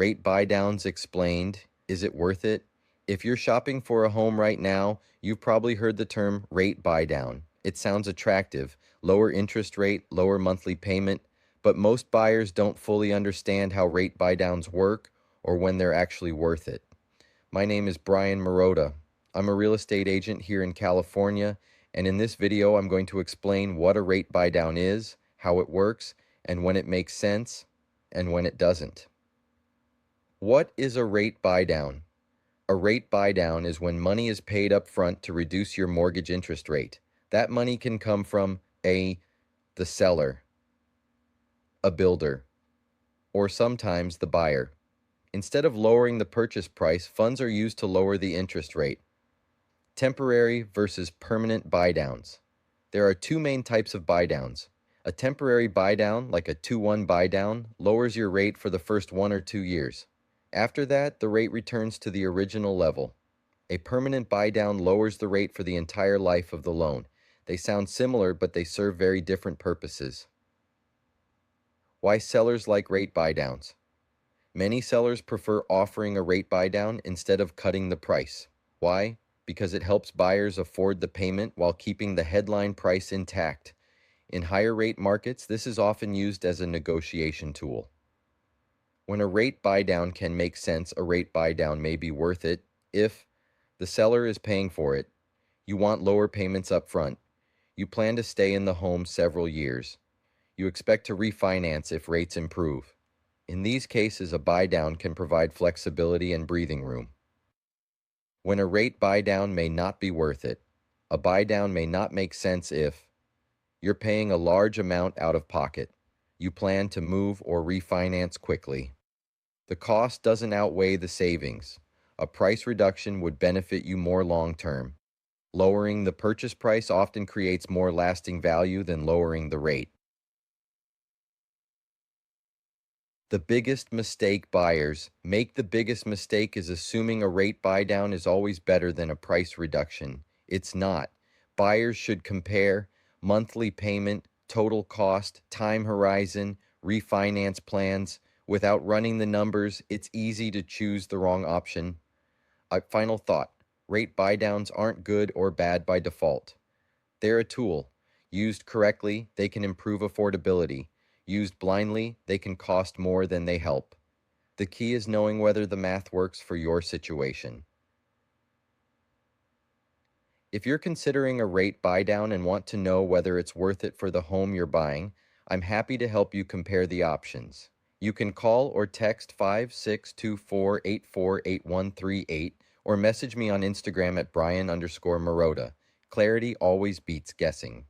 Rate buydowns explained. Is it worth it? If you're shopping for a home right now, you've probably heard the term rate buydown. It sounds attractive. Lower interest rate, lower monthly payment, but most buyers don't fully understand how rate buydowns work or when they're actually worth it. My name is Bryan Marota. I'm a real estate agent here in California, and in this video I'm going to explain what a rate buydown is, how it works, and when it makes sense, and when it doesn't. What is a rate buydown? A rate buydown is when money is paid up front to reduce your mortgage interest rate. That money can come from the seller, a builder, or sometimes the buyer. Instead of lowering the purchase price, funds are used to lower the interest rate. Temporary versus permanent buydowns. There are two main types of buydowns. A temporary buydown, like a 2-1 buydown, lowers your rate for the first 1 or 2 years. After that, the rate returns to the original level. A permanent buydown lowers the rate for the entire life of the loan. They sound similar, but they serve very different purposes. Why sellers like rate buydowns? Many sellers prefer offering a rate buydown instead of cutting the price. Why? Because it helps buyers afford the payment while keeping the headline price intact. In higher rate markets, this is often used as a negotiation tool. When a rate buydown can make sense, a rate buydown may be worth it if the seller is paying for it. You want lower payments up front. You plan to stay in the home several years. You expect to refinance if rates improve. In these cases, a buydown can provide flexibility and breathing room. When a rate buydown may not be worth it. A buydown may not make sense if you're paying a large amount out of pocket. You plan to move or refinance quickly. The cost doesn't outweigh the savings. A price reduction would benefit you more long-term. Lowering the purchase price often creates more lasting value than lowering the rate. The biggest mistake buyers make is assuming a rate buydown is always better than a price reduction. It's not. Buyers should compare monthly payment, total cost, time horizon, refinance plans. Without running the numbers, it's easy to choose the wrong option. A final thought. Rate buydowns aren't good or bad by default. They're a tool. Used correctly, they can improve affordability. Used blindly, they can cost more than they help. The key is knowing whether the math works for your situation. If you're considering a rate buydown and want to know whether it's worth it for the home you're buying, I'm happy to help you compare the options. You can call or text 5624848138 or message me on Instagram at Bryan_Marota. Clarity always beats guessing.